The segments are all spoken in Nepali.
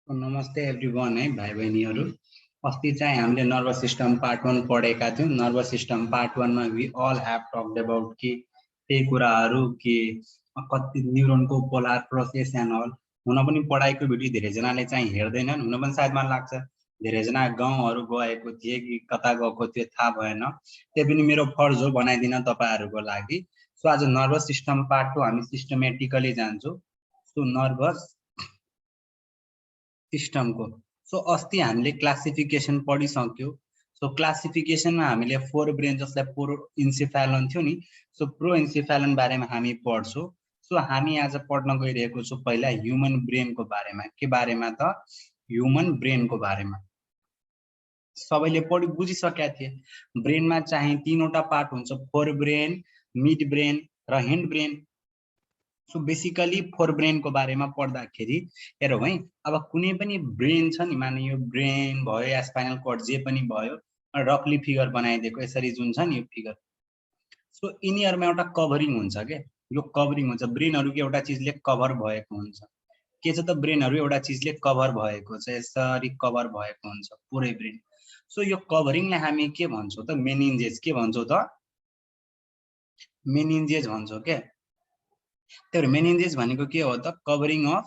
नमस्ते एभ्रिवान है भाइ बहिनीहरु। अस्ति चाहिँ हामीले नर्भस सिस्टम पार्ट 1 पढेका थियौं। नर्भस सिस्टम पार्ट 1 मा we all have talked about कि त्यही कुराहरु कि कति न्युरोनको पोलार प्रोसेस एन्ड अल। हुन पनि पढाइको भिडियो धेरै जनाले चाहिँ हेर्दैनन्, हुन पनि सायद मलाई लाग्छ धेरै जना गाउँहरु गएको थिए कि कता गएको थियो थाहा भएन। त्यही पनि मेरो फर्ज हो बनाइदिन तपाईहरुको लागि। सो आज नर्भस सिस्टम पार्ट 2 हामी सिस्टमेटिकली जान्छौं। सो नर्भस सिस्टम को सो अस्ति हामीले क्लासिफिकेसन पढिसक्यो। सो क्लासिफिकेसनमा हामीले 4 ब्रेन जसलाई प्रोइन्सेफेलन थियो नि, सो प्रोइन्सेफेलन बारेमा हामी पढ्छौं। सो हामी आज पढ्न गइरहेको छौं पहिला ह्युमन ब्रेन को बारेमा। के बारेमा त? ह्युमन ब्रेन को बारेमा। सबैले पढि बुझिसकेका थिए। ब्रेनमा चाहिँ 3 वटा पार्ट हुन्छ, फोर ब्रेन, मिड ब्रेन र hind brain. So basically fore brain को बारेमा पढ्दाखेरि हेरौँ है। अब कुनै पनि ब्रेन छ नि, माने यो ब्रेन भयो या स्पाइनल कर्ड जे पनि भयो, रफली फिगर बनाइदिएको यसरी जुन छ नि यो फिगर। सो यिनीहरुमा एउटा कभरिङ हुन्छ के, यो कभरिङ हुन्छ। ब्रेनहरु के एउटा चीजले कभर भएको हुन्छ। के छ त? ब्रेनहरु एउटा चीजले कभर भएको छ, यसरी कभर भएको हुन्छ पुरै ब्रेन। सो यो कभरिङलाई हामी के भन्छौं त? मेनिन्जेस। के भन्छौं त? मेनिन्जेस भन्छौं के। त्यही भएर मेनिन्जेस भनेको के हो त? Covering of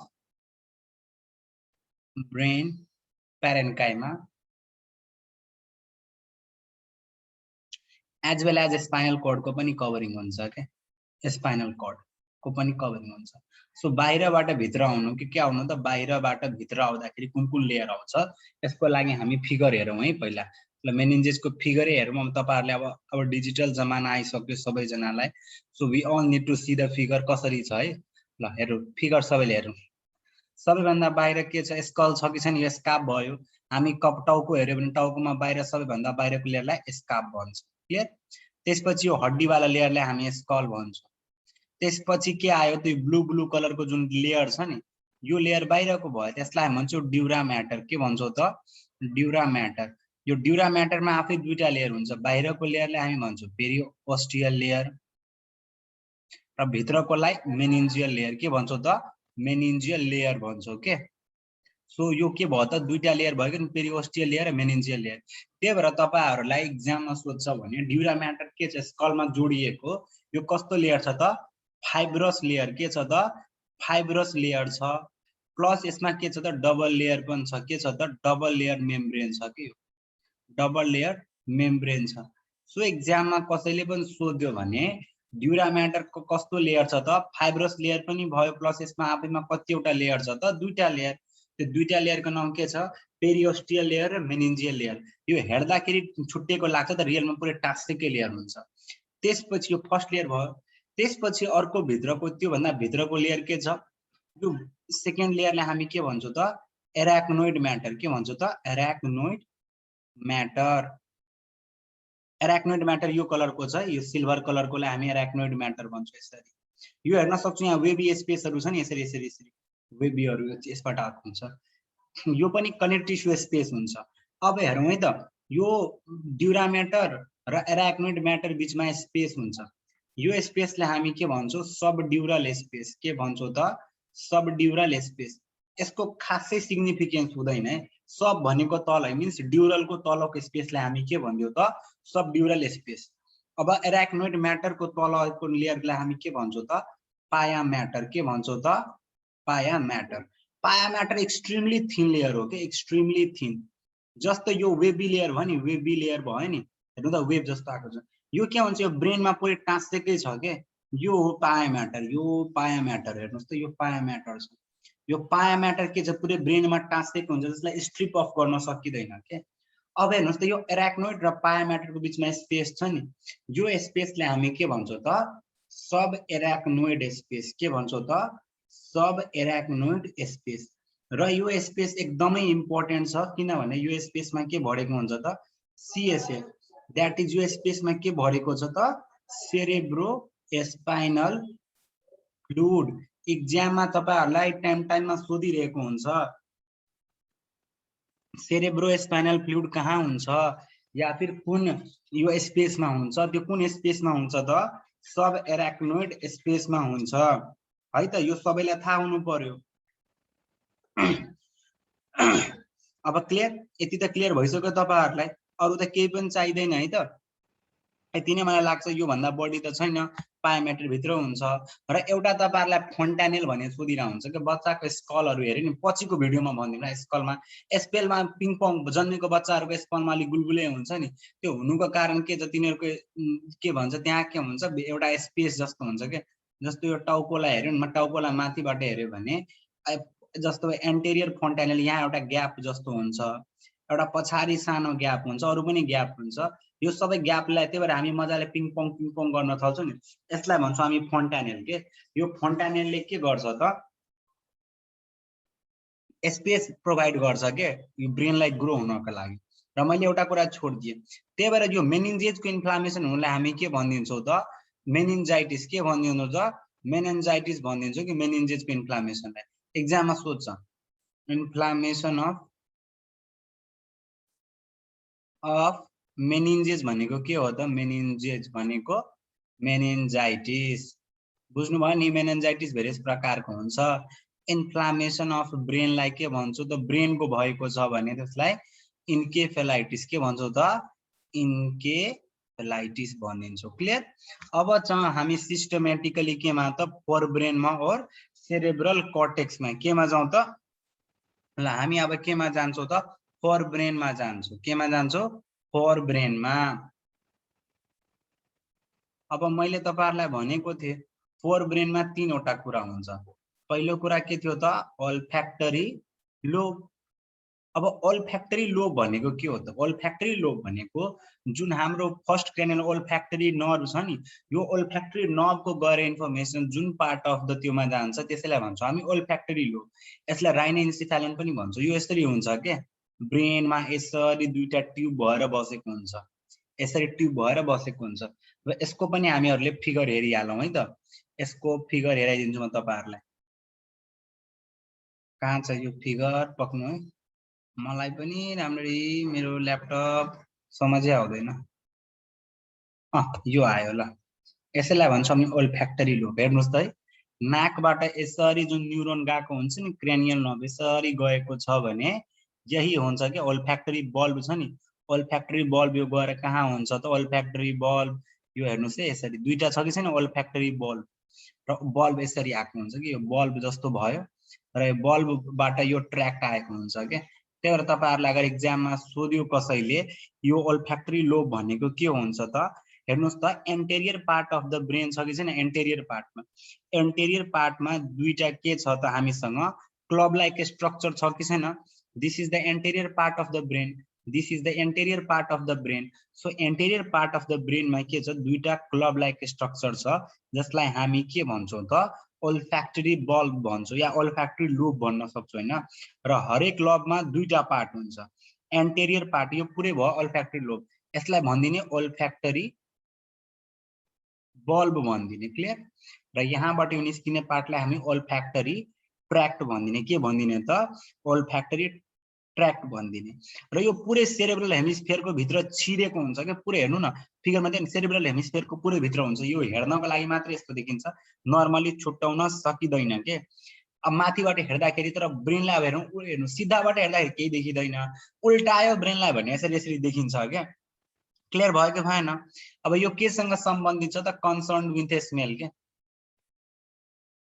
brain parenchyma as well as spinal cord को पनि कभरिङ हुन्छ के, स्पाइनल कर्ड को पनि कभरिङ हुन्छ। सो बाहिरबाट भित्र आउनु कि क्या आउनु त? बाहिरबाट भित्र आउँदाखेरि कुन कुन लेयर आउँछ यसको लागि हामी फिगर हेरौँ है पहिला। ल मेनिन्जेस को फिगरै हेरौँ। तपाईहरुले अब डिजिटल जमाना आइसक्यो सबैजनालाई। So we all need to see the figure कसरी छ है। ल हेरौँ फिगर, सबैले हेरौँ। सबैभन्दा बाहिर के छ? स्कल छ कि छैन? यो स्काप भयो। हामी टाउको हेर्यो भने टाउकोमा बाहिर सबैभन्दा बाहिरको लेयरलाई स्काप भन्छ। क्लियर? त्यसपछि यो हड्डीवाला लेयरलाई हामी स्कल भन्छौं। त्यसपछि के आयो त? ब्लू ब्लू कलर को जुन लेयर छ नि, यो लेयर बाहिरको भयो, त्यसलाई हामी भन्छौं ड्युरा म्याटर। के भन्छौं त? ड्युरा म्याटर। यो ड्युरा म्याटरमा आफै दुईटा लेयर हुन्छ। बाहिरको लेयरलाई हामी भन्छौं पेरिओस्टियल लेयर र भित्रकोलाई मेनिन्जियल लेयर। के भन्छौं त? मेनिन्जियल लेयर भन्छौं के। सो यो के भयो त? दुईटा लेयर भयो कि, पेरिओस्टियल लेयर र मेनिन्जियल लेयर। त्यही भएर तपाईहरुलाई एक्जाममा सोध्छ भने ड्युरा म्याटर के छ? स्कलमा जोडिएको यो कस्तो लेयर छ त? Fibrous layer. के छ त? फाइब्रस लेयर छ। प्लस यसमा के छ त? डबल लेयर पनि छ। के छ त? डबल लेयर मेम्ब्रेन छ के, डबल लेयर मेम्ब्रेन छ। सो एक्जाममा कसैले पनि सोध्यो भने ड्युरा म्याटर को कस्तो लेयर छ त? फाइब्रस लेयर पनि भयो, प्लस यसमा आफैमा कतिवटा लेयर छ त? दुईटा लेयर। त्यो दुईटा लेयरको नाम के छ? पेरिओस्टियल लेयर र मेनिन्जियल लेयर। यो हेर्दाखेरि छुट्टिएको लाग्छ त रियलमा पुरै टाँसेकै लेयर हुन्छ। त्यसपछि यो फर्स्ट लेयर भयो। त्यसपछि अर्को भित्रको, त्यो भन्दा भित्रको लेयर के छ? यो सेकेन्ड लेयरलाई हामी के भन्छौं त? एराक्नोइड म्याटर। के भन्छौं त? एराक्नोइड म्याटर। एराक्नोइड म्याटर यो कलरको छ, यो सिल्भर कलरकोलाई हामी एराक्नोइड म्याटर भन्छौं। यसरी यो हेर्न सक्छौं। यहाँ वेबी स्पेसहरु छ नि, यसरी यसरी यसरी वेबीहरु यसबाट आएको हुन्छ। यो पनि कनेक्टिभ टिस्यु स्पेस हुन्छ। अब हेरौँ है त, यो ड्युरा म्याटर र एराक्नोइड म्याटर बीचमा स्पेस हुन्छ। यो स्पेसलाई हामी के भन्छौं? सब ड्युरल स्पेस। के भन्छौं त? सब ड्युरल स्पेस। यसको खासै सिग्निफिकेन्स हुँदैन है। सब भनेको तल है, मिन्स ड्युरलको तलको स्पेसलाई हामी के भन्दियौ त? सब ड्युरल स्पेस। अब एराक्नोइड म्याटर को तलको लेयरलाई हामी के भन्छौं त? पाया म्याटर। के भन्छौं त? पाया म्याटर। पाया म्याटर एक्सट्रिमली थिन लेयर हो के, एक्सट्रिमली थिन। जस्तो यो वेबी लेयर भयो नि, वेबी लेयर भयो नि, हेर्नु त वेब जस्तो आएको छ। यो के भन्छ? यो ब्रेनमा पुरै टाँसेकै छ के, यो हो पाया म्याटर। यो पाया म्याटर हेर्नुस् त, यो पाया म्याटर छ। यो पाया म्याटर के छ? पुरै ब्रेनमा टाँसेको हुन्छ, जसलाई स्ट्रिप अफ गर्न सकिदैन के। अब हेर्नुस् त, यो एराक्नोइड र पाया म्याटर को बीचमा स्पेस छ नि, यो स्पेसलाई हामी के भन्छौं त? सब एराक्नोइड स्पेस। के भन्छौं त? सब एराक्नोइड स्पेस। र यो स्पेस एकदमै इम्पोर्टेन्ट छ, किनभने यो स्पेसमा के भरेको हुन्छ त? सीएसएफ। दैट इज यो स्पेसमा के भरेको छ त? Cerebro spinal fluid. एक्जाममा तपाईहरुलाई टाइममा सोधिरहेको हुन्छ, सेरेब्रो स्पाइनल फ्लुइड कहाँ हुन्छ या फिर कुन यो स्पेसमा हुन्छ? त्यो कुन स्पेसमा हुन्छ त? सब एराक्नोइड स्पेसमा हुन्छ है त। यो सबैलाई थाहा हुनु पर्यो। अब क्लियर, यति त क्लियर भइसक्यो तपाईहरुलाई, अरु त केही पनि चाहिदैन है त। यति नै मलाई लाग्छ, यो भन्दा बढी त छैन, पायोमेट्री भित्र हुन्छ। र एउटा तपाईहरुलाई फन्टानेल भन्ने सोधिरा हुन्छ कि बच्चाको स्कलहरु हेर्यो नि, पछिको भिडियोमा भन्दिनँ, स्कलमा एसपेलमा पिङपङ जन्मेको बच्चाहरुको स्कलमा अलि गुलगुले हुन्छ नि, त्यो हुनुको कारण के छ, तिनीहरुको के भन्छ त्यहाँ के हुन्छ, एउटा स्पेस जस्तो हुन्छ के, जस्तो यो टाउकोलाई हेर्यो नि, टाउकोलाई माथिबाट हेर्यो भने जस्तो एन्टेरियर फन्टानेल यहाँ एउटा ग्याप जस्तो हुन्छ, एउटा पछाडी सानो ग्याप हुन्छ, अरु पनि ग्याप हुन्छ। यो सबै ग्यापलाई त्यही भएर हामी मजाले पिङपङ गर्न थाल्छौं नि, यसलाई भन्छौं हामी फन्टानेल के। यो फन्टानेलले के गर्छ त, स्पेस प्रोभाइड गर्छ के यो ब्रेनलाई ग्रो हुनको लागि। र मैले एउटा कुरा छोड्दिए, त्यही भएर यो मेनिन्जेजको इन्फ्लामेसन हुनुलाई हामी के भनिदिन्छौं त, मेनिन्जाइटिस के भनिदिन्छौं त, मेनिन्जाइटिस भनिदिन्छौं कि मेनिन्जेजको इन्फ्लामेसनलाई। एक्जाममा सोध्छ, इन्फ्लामेसन अफ मेनिन्जेस भनेको के हो त, मेनिन्जेस भनेको मेनिन्जाइटिस, बुझ्नुभयो नि। मेनिन्जाइटिस भेरियस प्रकारको हुन्छ। इन्फ्लामेसन अफ ब्रेनलाई के भन्छौं त, ब्रेनको भएको छ भने त्यसलाई इन्केफेलाइटिस के भन्छौं त, इन्केफेलाइटिस भनिन्छौं। क्लियर। अब हामी सिस्टमेटिकली केमा त, फोरब्रेनमा और सेरेब्रल कर्टेक्समा केमा जाउँ त, ल हामी अब केमा जान्छौं त, फोरब्रेनमा जान्छौं। केमा जान्छौं, फोरब्रेनमा। अब मैले तपाईहरुलाई भनेको थिए फोरब्रेनमा तीनवटा कुरा हुन्छ। पहिलो कुरा के थियो त, ओल्फ्याक्टरी लोब। अब ओल्फ्याक्टरी लोब भनेको के हो त, ओल्फ्याक्टरी लोब भनेको जुन हाम्रो फर्स्ट क्रेनियल ओल्फ्याक्टरी नर्भ छ नि, यो ओल्फ्याक्टरी नर्भको गएर इन्फर्मेसन जुन पार्ट अफ द त्योमा जान्छ त्यसैलाई भन्छौं हामी ओल्फ्याक्टरी लोब। यसलाई राइनोइन्सेफेलन पनि भन्छौं। यो यसरी हुन्छ के, ब्रेनमा यसरी दुईटा ट्युब भएर बसेको हुन्छ, यसरी ट्युब भएर बसेको हुन्छ। र यसको पनि हामीहरुले फिगर हेरिहालौं है त, यसको फिगर हेराइदिन्छु म तपाईहरुलाई। कहाँ छ यो फिगर, पक्नु है, मलाई पनि राम्ररी मेरो ल्यापटप समझै आउँदैन। यो आयो ल। यसैलाई भन्छौं हामी ओल्फ्याक्टरी लोब। हेर्नुस् त है, नाकबाट यसरी जुन न्युरोन गएको हुन्छ नि, क्रेनियल नर्भ यसरी गएको छ भने यही हुन्छ के ओल्फ्याक्टरी बल्ब छ नि, ओल्फ्याक्टरी बल्ब यो गएर कहाँ हुन्छ त, ओल्फ्याक्टरी बल्ब यो हेर्नुस् है, यसरी दुईटा छ कि छैन ओल्फ्याक्टरी बल्ब, र बल्ब यसरी आएको हुन्छ कि यो बल्ब जस्तो भयो, र यो बल्बबाट यो ट्र्याक्ट आएको हुन्छ के। त्यही भएर तपाईहरुलाई अगर एक्जाममा सोध्यो कसैले यो ओल्फ्याक्टरी लोब भनेको के हुन्छ त, हेर्नुस् त, interior part of the brain छ कि छैन, एन्टेरियर पार्टमा, एन्टेरियर पार्टमा दुईटा के छ त हामीसँग, क्लब लाइक स्ट्रक्चर छ कि छैन, this is the anterior part of the brain, this is the anterior part of the brain. So anterior part of the ब्रेनमा के छ, दुईटा क्लब लाइक स्ट्रक्चर छ, जसलाई हामी के भन्छौं त, ओल्फ्याक्टरी बल्ब भन्छौं या ओल्फ्याक्टरी लोब भन्न सक्छौं हैन। र हरेक लबमा दुईटा पार्ट हुन्छ, एन्टेरियर पार्ट यो पुरै भयो ओल्फ्याक्टरी लोब, यसलाई भन्दिने ओल्फ्याक्टरी बल्ब भनिदिने। क्लियर। र यहाँबाट यो निस्किने पार्टलाई हामी ओल्फ्याक्टरी ट्र्याक्ट भनिदिने। के भनिदिने त, ओल्फ्याक्टरी ट्र्याक्ट भनिदिने। र यो पुरै सेरेब्रल हेमिस्फियरको भित्र छिरेको हुन्छ के, पुरै हेर्नु न फिगरमा चाहिँ सेरेब्रल हेमिस्फियरको पुरै भित्र हुन्छ। यो हेर्नको लागि मात्र यस्तो देखिन्छ, नर्मली छुट्याउन सकिदैन के। अब माथिबाट हेर्दाखेरि तर ब्रेनलाई अब हेर्नु सिधाबाट हेर्दाखेरि केही देखिदैन, उल्टायो ब्रेनलाई भने यसरी यसरी देखिन्छ क्या। क्लियर भयो कि भएन। अब यो केसँग सम्बन्धित छ त, कन्सर्न विथ स्मेल के,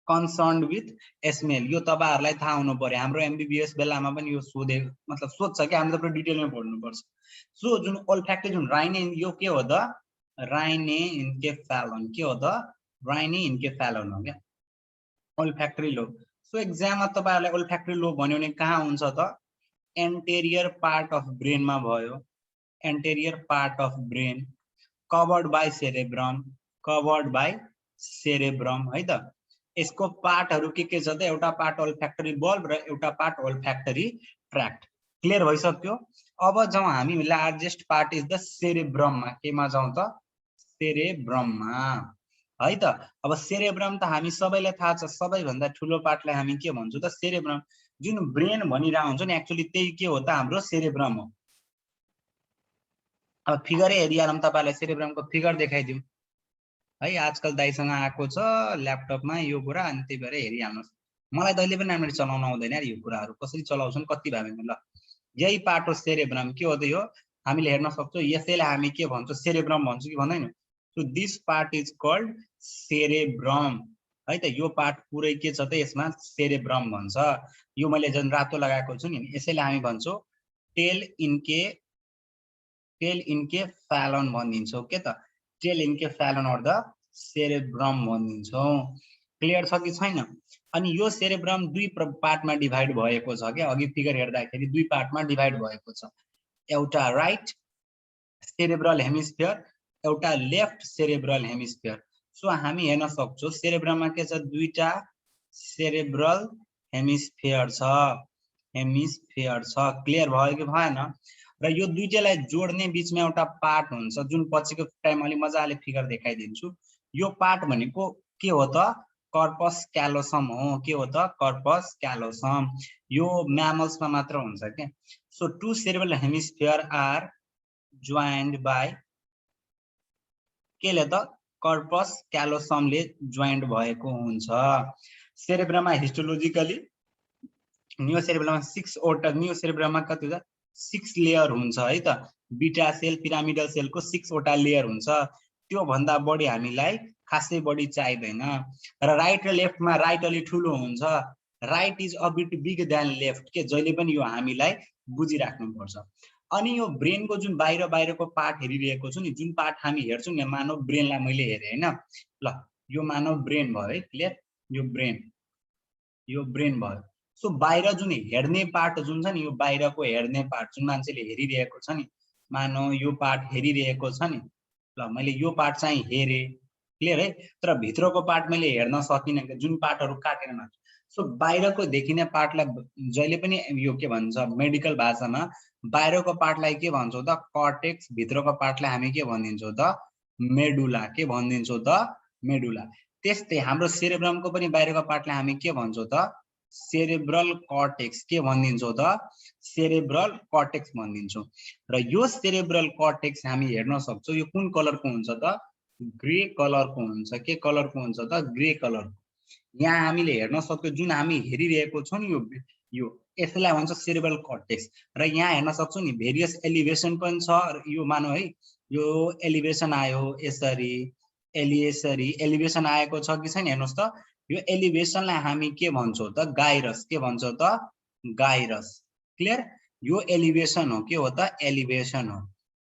कन्सर्न विथ स्मेल। यो तपाईहरुलाई थाहा हुनु पर्यो, हाम्रो एमबीबीएस बेलामा पनि यो सोधे, मतलब सोध्छ के, हामी त पुरा डिटेलमा पढ्नु पर्छ। सो जुन ओल्फ्याक्टरी जुन राइने, यो के हो त, राइने इन्केफेलन के हो त, राइने इन्केफेलन हो क्या ओल्फ्याक्टरी लोब। सो एक्जाममा तपाईहरुलाई ओल्फ्याक्टरी लोब भन्यो भने कहाँ हुन्छ त, एन्टेरियर पार्ट अफ ब्रेनमा भयो, interior part of brain, covered by cerebrum, covered by cerebrum है त। यसको पार्टहरु के छ त, एउटा पार्ट ओल्फ्याक्टरी बल्ब र एउटा पार्ट ओल्फ्याक्टरी ट्र्याक्ट। क्लियर भइसक्यो। अब जाउँ हामी लार्जेस्ट पार्ट इज द सेरेब्रममा। केमा जाउँ त, सेरेब्रममा है त। अब सेरेब्रम त हामी सबैलाई थाहा छ, सबैभन्दा ठुलो पार्टलाई हामी के भन्छौं त, सेरेब्रम। जुन ब्रेन भनिरा हुन्छ नि एक्चुअली त्यही के हो त, हाम्रो सेरेब्रम हो। अब फिगरै हेरिहालौँ, तपाईहरुलाई सेरेब्रमको फिगर देखाइदिउँ है। आजकल दाइसँग आएको छ ल्यापटपमा यो कुरा, अनि त्यही भएर हेरिहाल्नुस्। मलाई त अहिले पनि राम्ररी चलाउन आउँदैन यार यो कुराहरू कसरी चलाउँछन् कति भाबेन ल यही पार्ट हो सेरेब्रम के हो त यो हामीले हेर्न सक्छौं यसैलाई हामी के भन्छौं सेरेब्रम भन्छौं कि भन्दैन so this part is called cerebrum है त यो पार्ट पुरै के छ त यसमा सेरेब्रम भन्छ यो मैले जुन रातो लगाएको छु नि यसैलाई हामी भन्छौं टेल इनके फैलन भनिदिन्छौं के त टेल इनके फैलन अर द सेरेब्रम भनिदिन्छौं क्लियर छ कि छैन अनि यो सेरेब्रम दुई पार्टमा डिभाइड भएको छ के अघि फिगर हेर्दाखेरि दुई पार्टमा डिभाइड भएको छ एउटा राइट सेरेब्रल हेमिस्फियर एउटा लेफ्ट सेरेब्रल हेमिस्फियर सो हामी हेर्न सक्छौं सेरेब्रममा के छ दुईटा सेरेब्रल हेमिस्फियर छ क्लियर भयो कि भएन र यो दुईटैलाई जोड्ने बीचमा एउटा पार्ट हुन्छ जुन पछिको टाइम अलि मजाले फिगर देखाइदिन्छु यो पार्ट भनेको के हो त कर्पस क्यालोसम हो के हो त कर्पस क्यालोसम यो म्यामल्समा मात्र हुन्छ के so two cerebral hemisphere are joined by केले त कर्पस क्यालोसमले जोइन्ट भएको हुन्छ सेरेब्रममा हिस्टोलोजिकली न्यू सेरेब्रममा 6 वटा न्यू सेरेब्रममा कति हुन्छ 6 लेयर हुन्छ है त बीटा सेल पिरामिडल सेलको 6 वटा लेयर हुन्छ त्यो भन्दा बढी हामीलाई खासै बढी चाहिदैन र राइट र लेफ्टमा राइट अलि ठुलो हुन्छ right is a bit big then left के जहिले पनि यो हामीलाई बुझिराख्नु पर्छ अनि यो ब्रेनको जुन बाहिरको पार्ट हेरिरहेको छु नि जुन पार्ट हामी हेर्छौं नि मानव ब्रेनलाई मैले हेरे हैन ल यो मानव ब्रेन भयो है क्लियर यो ब्रेन भयो सो बाहिर जुन हेर्ने पार्ट जुन छ नि यो बाहिरको हेर्ने पार्ट जुन मान्छेले हेरिरहेको छ नि मानौ यो पार्ट हेरिरहेको छ नि ल मैले यो पार्ट चाहिँ हेरे क्लियर है तर भित्रको पार्ट मैले हेर्न सकिनँ जुन पार्टहरु काटेर मात्र सो बाहिरको देखिने पार्टलाई जहिले पनि यो के भन्छ मेडिकल भाषामा बाहिरको पार्टलाई के भन्छौं त कर्टेक्स भित्रको पार्टलाई हामी के भनिदिन्छौं त मेडुला के भनिदिन्छौं त मेडुला त्यस्तै हाम्रो सेरेब्रमको पनि बाहिरको पार्टलाई हामी के भन्छौं त सेरेब्रल कर्टेक्स के भनिदिन्छौं त सेरेब्रल कर्टेक्स भनिदिन्छौं र यो सेरेब्रल कर्टेक्स हामी हेर्न सक्छौं यो कुन कलरको हुन्छ त ग्रे कलरको हुन्छ के कलरको हुन्छ त ग्रे कलर यहाँ हामीले हेर्न सक्छौं जुन हामी हेरिरहेको छौं नि यो यसलाई भन्छ सेरेब्रल कर्टेक्स र यहाँ हेर्न सक्छौं नि भेरियस एलिभेसन पनि छ यो मानौ है यो एलिभेसन आयो यसरी एलिभेसन आएको छ कि छैन हेर्नुस् त यो एलिभेसनलाई हामी के भन्छौं त गाइरस के भन्छौं त गाइरस क्लियर यो एलिभेसन हो के हो त एलिभेसन हो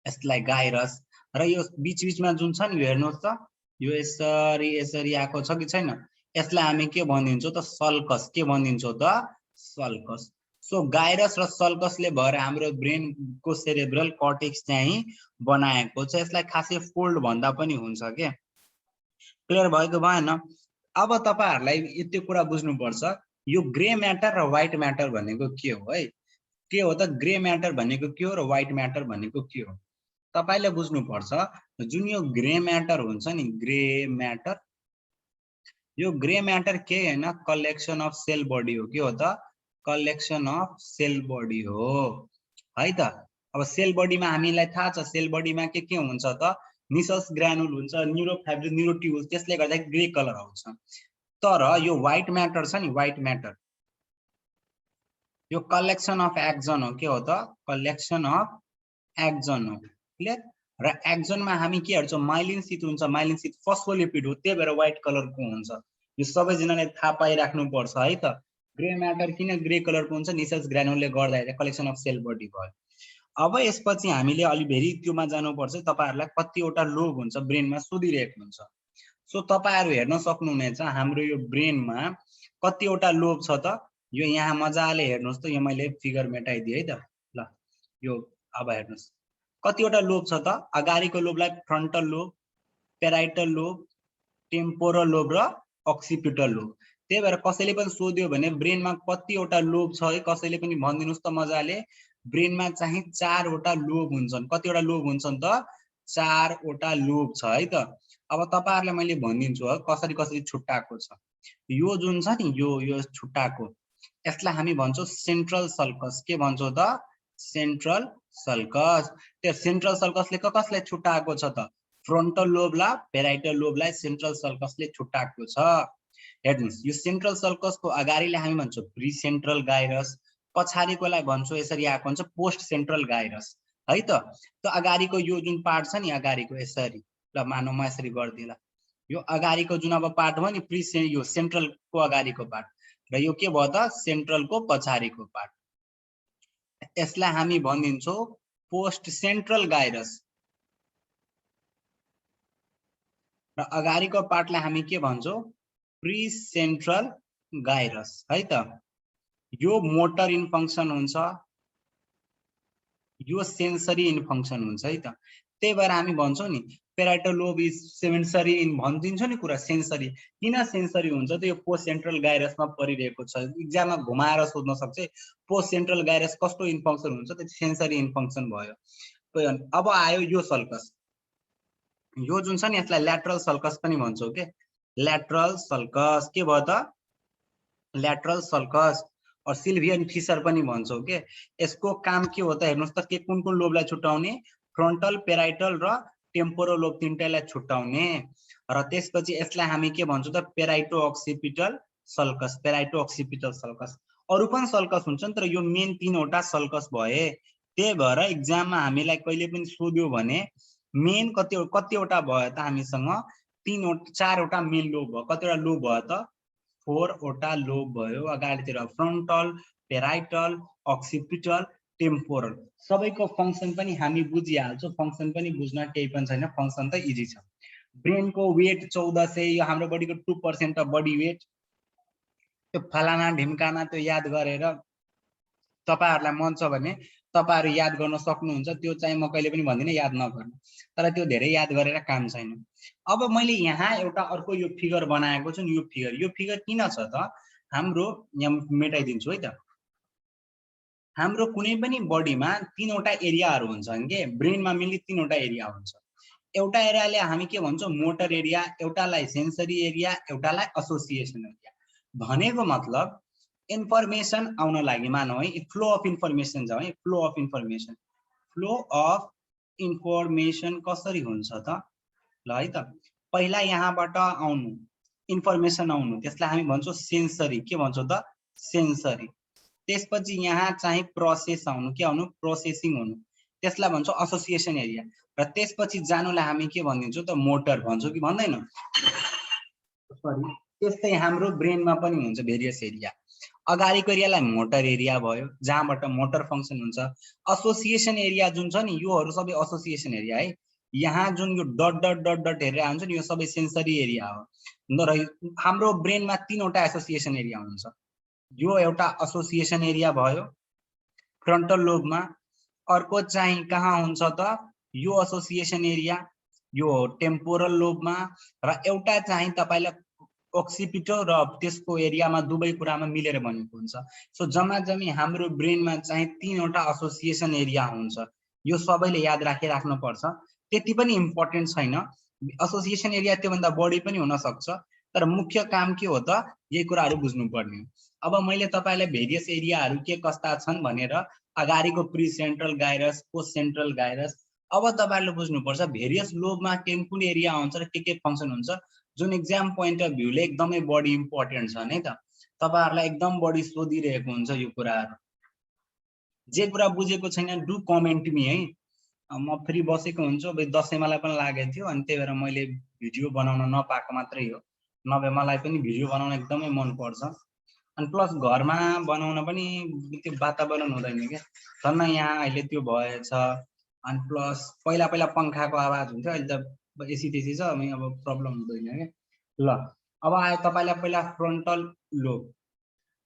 यसलाई गाइरस र यो बीच बीचमा जुन छ नि हेर्नुस् त यो यसरी आएको छ कि छैन यसलाई हामी के भनिदिन्छौं त सल्कस के भनिदिन्छौं त सल्कस सो गाइरस र सल्कसले भएर हाम्रो ब्रेनको सेरेब्रल कर्टेक्स चाहिँ बनाएको छ यसलाई खासै फोल्ड भन्दा पनि हुन्छ के क्लियर भएको भएन अब तपाईहरुलाई यति कुरा बुझ्नु पर्छ यो ग्रे म्याटर र व्हाइट म्याटर भनेको के हो है के हो त ग्रे म्याटर भनेको के हो र व्हाइट म्याटर भनेको के हो तपाईले बुझ्नु पर्छ जुन यो ग्रे म्याटर हुन्छ नि ग्रे म्याटर यो ग्रे म्याटर के हैन कलेक्सन अफ सेल बडी हो के हो त कलेक्सन अफ सेल बडी हो है त अब सेल बडीमा हामीलाई थाहा छ सेल बडीमा के हुन्छ त निसल्स ग्रानुल हुन्छ न्यूरोफाइब्रिन न्यूरोट्युब्स त्यसले गर्दा ग्रे कलर आउँछ तर यो व्हाइट म्याटर छ नि व्हाइट म्याटर यो कलेक्सन अफ एक्जन हो के हो त कलेक्सन अफ एक्जन हो क्लियर र एक्जनमा हामी के हेर्छौं माइलिन शीट हुन्छ माइलिन शीट फस्फोलिपिड हो त्यही भएर व्हाइट कलरको हुन्छ यो सबैजनाले थाहा पाइराख्नु पर्छ है त ग्रे म्याटर किन ग्रे कलरको हुन्छ निसल्स ग्रानुलले गर्दा कलेक्सन अफ सेल बडी भयो अब यसपछि हामीले अलि भेरी त्योमा जानुपर्छ तपाईहरुलाई कतिवटा लोब हुन्छ ब्रेनमा सोधिरहेको हुन्छ सो तपाईहरु हेर्न सक्नुहुनेछ हाम्रो यो ब्रेनमा कतिवटा लोब छ त यो यहाँ मजाले हेर्नुस् त यो मैले फिगर मेटाइदिए है त ल यो अब हेर्नुस् कतिवटा लोब छ त अगाडिको लोबलाई frontal lobe parietal lobe temporal lobe र अक्सिपिटल लोब त्यही भएर कसैले पनि सोध्यो भने ब्रेनमा कतिवटा लोब छ है कसैले पनि भनिदिनुस् त मजाले ब्रेनमा चाहिँ 4 वटा लोब हुन्छन् कतिवटा लोब हुन्छन् त 4 वटा लोब छ है त अब तपाईहरुलाई मैले भनिदिन्छु कसरी कसरी छुट्टाएको छ यो जुन छ नि यो छुट्टाएको यसलाई हामी भन्छौं सेन्ट्रल सल्कस के भन्छौं त सेन्ट्रल सल्कस त्यो सेन्ट्रल सल्कसले कसलाई छुट्टाएको छ त फ्रन्टल लोबलाई पेराइटल लोबलाई सेन्ट्रल सल्कसले छुट्टाएको छ हेर्नुस् यो सेन्ट्रल सर्कसको अगाडिलाई हामी भन्छौँ प्री सेन्ट्रल गाइरस, पछाडिकोलाई भन्छौँ यसरी आएको हुन्छ पोस्ट सेन्ट्रल गाइरस है त। त्यो अगाडिको यो जुन पार्ट छ नि अगाडिको यसरी, ल मानौ म यसरी गर्दिएँ ल, यो अगाडिको जुन अब पार्ट भयो नि यो सेन्ट्रलको अगाडिको पार्ट र यो के भयो त सेन्ट्रलको पछाडिको पार्ट, यसलाई हामी भनिदिन्छौँ पोस्ट सेन्ट्रल गाइरस र अगाडिको पार्टलाई हामी के भन्छौँ प्री सेन्ट्रल गाइरस है त। यो मोटर इन फंक्सन हुन्छ, यो सेन्सरी इन फंक्सन हुन्छ है त। त्यही भएर हामी भन्छौँ नि parietal lobe is sensory in भनिदिन्छौँ नि कुरा, सेन्सरी किन सेन्सरी हुन्छ त यो पोस्ट सेन्ट्रल गाइरसमा परिरहेको छ। इक्जाममा घुमाएर सोध्न सक्छ पोस्ट सेन्ट्रल गाइरस कस्तो इन फंक्सन हुन्छ त सेन्सरी इन फंक्सन भयो। अब आयो यो सल्कस, यो जुन छ नि यसलाई ल्याटरल सल्कस पनि भन्छौँ के, ल्याटरल सल्कस के भयो त ल्याटरल सल्कस और सिल्भियन फिशर पनि भन्छौँ के। यसको काम के हो त हेर्नुस् त के कुन कुन लोबलाई छुट्याउने, फ्रन्टल पेराइटल र टेम्पोरल लोब तीनटैलाई छुट्याउने र त्यसपछि यसलाई हामी के भन्छौँ त पेराइटो अक्सिपिटल सल्कस, पेराइटो अक्सिपिटल सल्कस। अरु पनि सल्कस हुन्छन् तर यो मेन तीनवटा सल्कस भए। त्यही भएर एक्जाममा हामीलाई कहिले पनि सोध्यो भने मेन कतिवटा भयो त हामीसँग चारवटा मेन लोब भयो। कतिवटा लोब भयो त 4 वटा लोब भयो अगाडितिर, फ्रन्टल पेराइटल अक्सिपिटल टेम्पोरल। सबैको फंक्सन पनि हामी बुझिहाल्छौँ, फंक्सन पनि बुझ्न केही पनि छैन, फंक्सन त इजी छ। ब्रेनको वेट 1400, यो हाम्रो बडीको 2% अफ बडी वेट। त्यो फलाना ढिम्काना त्यो याद गरेर तपाईहरुलाई मन छ भने तपाईहरु याद गर्न सक्नुहुन्छ, त्यो चाहिँ म कहिले पनि भन्दिनँ याद नगर्नु, तर त्यो धेरै याद गरेर काम छैन। अब मैले यहाँ एउटा अर्को यो फिगर बनाएको छु नि, यो फिगर किन छ त हाम्रो, यहाँ मेटाइदिन्छु है त। हाम्रो कुनै पनि बडीमा तीनवटा एरियाहरु हुन्छन् के, ब्रेनमा मेनली तीनवटा एरिया हुन्छ। एउटा एरियाले हामी के भन्छौँ मोटर एरिया, एउटालाई सेन्सरी एरिया, एउटालाई एसोसिएसन एरिया। भनेको मतलब इन्फर्मेसन आउन लागि मानौ है, फ्लो अफ इन्फर्मेसन जाउँ है, flow of information. Flow of information कसरी हुन्छ त ल है त। पहिला यहाँबाट आउनु इन्फर्मेसन आउनु, त्यसलाई हामी भन्छौँ सेन्सरी, के भन्छौँ त सेन्सरी। त्यसपछि यहाँ चाहिँ प्रोसेस आउनु, के आउनु प्रोसेसिङ हुनु, त्यसलाई भन्छौँ एसोसिएसन एरिया। र त्यसपछि जानुलाई हामी के भनिदिन्छौँ त मोटर भन्छौँ कि भन्दैन, सरी। त्यस्तै हाम्रो ब्रेनमा पनि हुन्छ भेरियस एरिया। अगाडिको एरियालाई मोटर एरिया भयो, जहाँबाट मोटर फंक्सन हुन्छ। एसोसिएसन एरिया जुन छ नि योहरु सबै एसोसिएसन एरिया है। यहाँ जुन यो डट डट डट डट हेरेर हुन्छ नि यो सबै सेन्सरी एरिया हो। र हाम्रो ब्रेनमा तीनवटा एसोसिएसन एरिया हुन्छ। यो एउटा एसोसिएसन एरिया भयो फ्रन्टल लोबमा। अर्को चाहिँ कहाँ हुन्छ त यो एसोसिएसन एरिया यो टेम्पोरल लोबमा, र एउटा चाहिँ तपाईलाई ओक्सिपिटल र त्यसको एरियामा दुवै कुरामा मिलेर बनेको हुन्छ। सो जम्मा जम्मी हाम्रो ब्रेनमा चाहिँ तीनवटा एसोसिएसन एरिया हुन्छ। यो सबैले याद राखिराख्नु पर्छ, त्यति पनि इम्पोर्टेन्ट छैन। एसोसिएसन एरिया त्योभन्दा बढी पनि हुन सक्छ, तर मुख्य काम के हो त यही कुराहरु बुझ्नु पर्ने। अब मैले तपाईलाई भेरियस एरियाहरु के कस्ता छन् भनेर अगाडिको pre central gyrus, post central gyrus. अब तपाईहरुले बुझ्नुपर्छ भेरियस लोबमा कुन एरिया हुन्छ र के फंक्सन हुन्छ, जुन एक्जाम पोइन्ट अफ भ्यूले एकदमै बढी इम्पोर्टेन्ट छ नै त। तपाईहरुलाई एकदम बढी सोधिरहेको हुन्छ यो कुराहरु। जे कुरा बुझेको छैन डु कमेन्ट मी है। म फ्री बसेको हुन्छु, दशैं मलाई पनि लागेको थियो, अनि त्यही भएर मैले भिडियो बनाउन नपाएको मात्रै हो। नभए मलाई पनि भिडियो बनाउन एकदमै मन पर्छ। अनि प्लस घरमा बनाउन पनि त्यो वातावरण हुँदैन के, झन् यहाँ अहिले त्यो भएछ। अनि प्लस पहिला पहिला पंखाको आवाज हुन्थ्यो, अहिले त एसी तेसी छ, अब प्रब्लम हुँदैन के। ल अब आयो तपाईलाई पहिला फ्रन्टल लोब।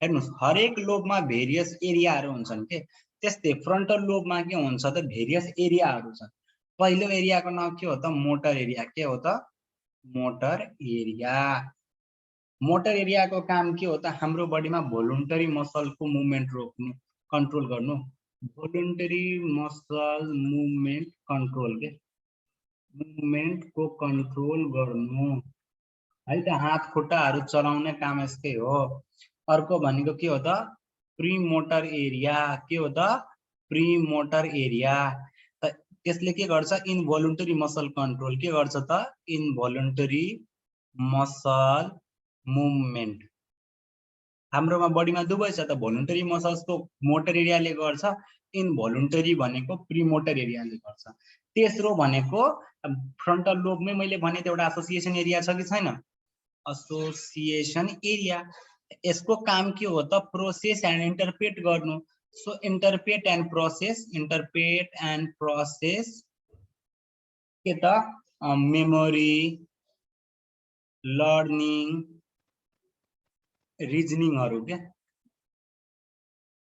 हेर्नुस् हरेक लोबमा भेरियस एरियाहरु हुन्छन् के, त्यस्तै फ्रन्टल लोबमा के हुन्छ त भेरियस एरियाहरु छन्। पहिलो एरियाको नाम के हो त मोटर एरिया, के हो त मोटर एरिया। मोटर एरियाको काम के हो त हाम्रो बडीमा भोलुन्टरी मसलको मुभमेन्ट रोक्नु, कन्ट्रोल गर्नु। भोलुन्टरी मसल मुभमेन्ट कन्ट्रोल के, मुभमेन्ट को कन्ट्रोल गर्नु है त। हात खुट्टाहरु चलाउने काम यसकै हो। अर्को भनेको के हो त प्री मोटर एरिया, के हो त प्री मोटर एरिया। त त्यसले के गर्छ इनभोलुन्टरी मसल कन्ट्रोल, के गर्छ त इनभोलुन्टरी मसल मुभमेन्ट हाम्रोमा बडीमा दुवै छ त भोलुन्टरी मसल्सको मोटर एरियाले गर्छ इनभोलुन्टरी भनेको प्रिमोटर एरियाले गर्छ तेस्रो भनेको फ्रन्टल लोबमै मैले भने त एउटा एसोसिएसन एरिया छ कि छैन एसोसिएसन एरिया यसको काम के हो त प्रोसेस एन्ड इन्टरप्रेट गर्नु सो इन्टरप्रेट एन्ड प्रोसेस के त मेमोरी लर्निङ रिजनिङहरु के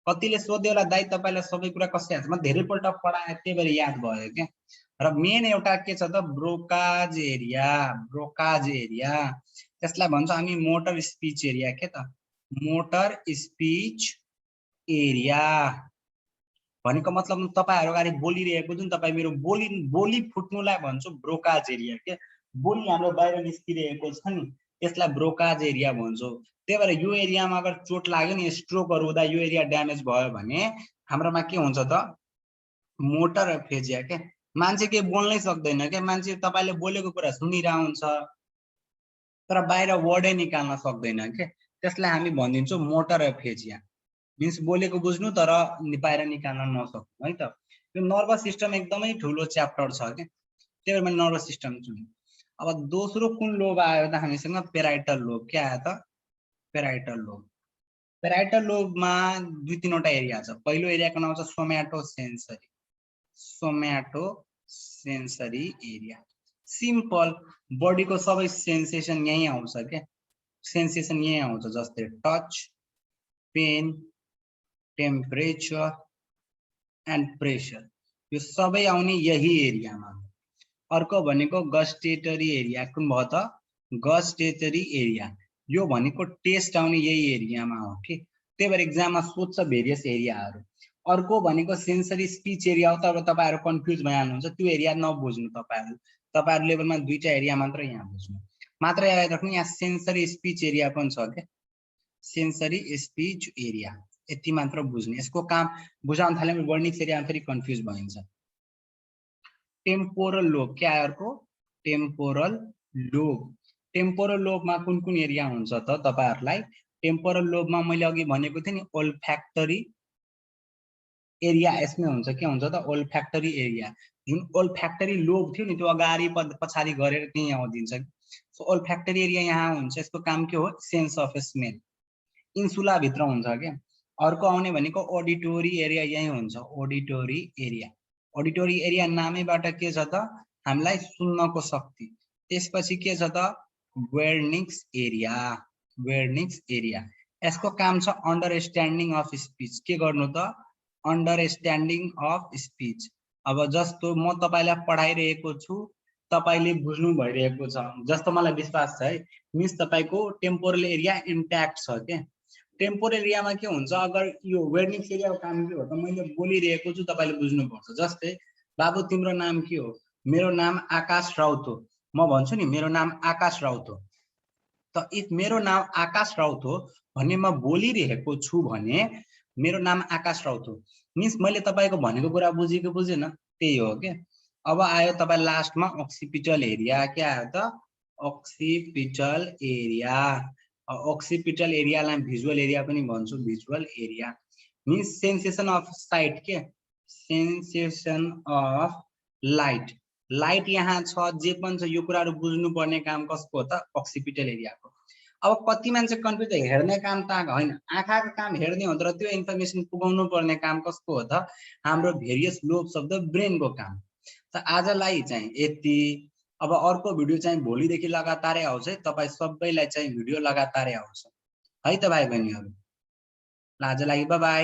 कतिले सोध्यो होला दाइ तपाईलाई सबै कुरा कसरी याद छ म धेरैपल्ट पढाए त्यही भएर याद भयो के र मेन एउटा के छ त ब्रोकाज एरिया त्यसलाई भन्छ हामी मोटर स्पीच एरिया के त मोटर स्पीच एरिया भनेको मतलब तपाईहरु अगाडि बोलिरहेको जुन तपाई मेरो बोली फुट्नुलाई भन्छु ब्रोकाज एरिया के बोली हाम्रो बाहिर निस्किरहेको छ नि त्यसलाई ब्रोकाज एरिया भन्छौ त्यही भएर यो एरियामा अगर चोट लाग्यो नि स्ट्रोकहरु हुँदा यो एरिया ड्यामेज भयो भने हाम्रोमा के हुन्छ त मोटर एफेजिया के मान्छे के बोल्नै सक्दैन के मान्छे तपाईले बोलेको कुरा सुनिरा हुन्छ तर बाहिर वर्डै निकाल्न सक्दैन के त्यसलाई हामी भनिन्छौं मोटर एफेजिया मीन्स बोलेको बुझ्नु तर बाहिर निकाल्न नसक्नु है त यो नर्भस सिस्टम एकदमै ठूलो च्याप्टर छ के त्यही भएर नर्भस सिस्टम चुने अब दोस्रो कुन लोब आयो त हामीसँग पेराइटल लोब के आयो त पेराइटल लोबमा दुई तीनवटा एरिया छ पहिलो एरियाको नाम छ सोम्याटोसेन्सरी एरिया सिम्पल बडीको सबै सेन्सेसन यही आउँछ के सेन्सेसन यही आउँछ जस्तै touch pain temperature and pressure यो सबै आउने यही एरियामा अर्को भनेको गस्टेटरी एरिया कुन भयो त गस्टेटरी एरिया यो भनेको टेस्ट आउने यही एरियामा हो के त्यही भएर एक्जाममा सोध्छ भेरियस एरियाहरु अर्को भनेको सेन्सरी स्पीच एरिया हो तर तपाईहरु कन्फ्युज भइहाल्नुहुन्छ त्यो एरिया नबुझ्नु तपाईहरु लेभलमा दुईटा एरिया मात्र यहाँ बुझ्नु मात्र याद राख्नु यहाँ सेन्सरी स्पीच एरिया पनि छ के सेन्सरी स्पीच एरिया यति मात्र बुझ्नु यसको काम बुझाउन थाल्यो वर्निक्स एरियामा फेरि कन्फ्युज भइन्छ टेम्पोरल लोब के आयो अर्को टेम्पोरल लोबमा कुन एरिया हुन्छ त तपाईहरुलाई टेम्पोरल लोबमा मैले अघि भनेको थिएँ नि ओल्फ्याक्टरी एरिया यसमै हुन्छ के हुन्छ त ओल्फ्याक्टरी एरिया जुन ओल्फ्याक्टरी लोब थियो नि त्यो अगाडि पछाडी गरेर त्यही आउँदिन्छ सो ओल्फ्याक्टरी एरिया यहाँ हुन्छ यसको काम के हो सेन्स अफ स्मेल इन्सुला भित्र हुन्छ के अर्को आउने भनेको ऑडिटोरी एरिया यही हुन्छ ऑडिटोरी एरिया नामैबाट के छ त हामीलाई सुन्नको शक्ति त्यसपछि के छ त वेर्निक्स एरिया यसको काम छ अन्डरस्ट्यान्डिङ अफ स्पीच के गर्नु त अन्डरस्ट्यान्डिङ अफ स्पीच अब जस्तो म तपाईलाई पढाइरहेको छु तपाईले बुझ्नु भइरहेको छ जस्तो मलाई विश्वास छ है मिस तपाईको टेम्पोरल एरिया इन्ट्याक्ट छ के टेम्पोरल एरियामा के हुन्छ अगर यो वेर्निक्स एरियाको काम के हो त मैले बोलिरहेको छु तपाईले बुझ्नु पर्छ जस्तै बाबु तिम्रो नाम के हो मेरो नाम आकाश राउत हो म भन्छु नि मेरो नाम आकाश राउत हो त इफ मेरो नाम आकाश राउत हो भन्ने म बोलिरहेको छु भने मेरो नाम आकाश राउत हो मिन्स मैले तपाईको भनेको कुरा बुझेको बुझेन त्यही हो के अब आयो तपाई लास्टमा अक्सिपिटल एरिया के आयो त अक्सिपिटल एरियालाई भिजुअल एरिया पनि भन्छु visual area means sensation of site के सेन्सेसन अफ लाइट यहाँ छ जे पनि छ यो कुराहरु बुझ्नु पर्ने काम कसको हो त अक्सिपिटल एरियाको अब कति मान्छे कन्फ्युज हेर्ने काम त हैन आँखाको काम हेर्ने हो तर त्यो इन्फर्मेसन पुगाउनु पर्ने काम कसको हो त हाम्रो भेरियस लोब्स अफ द ब्रेनको काम त आजलाई चाहिँ यति अब अर्को भिडियो चाहिँ भोलिदेखि लगातारै आउँछ है तपाई सबैलाई चाहिँ भिडियो लगातारै आउँछ है त भाइ बहिनीहरु आजलाई बाइ बाइ।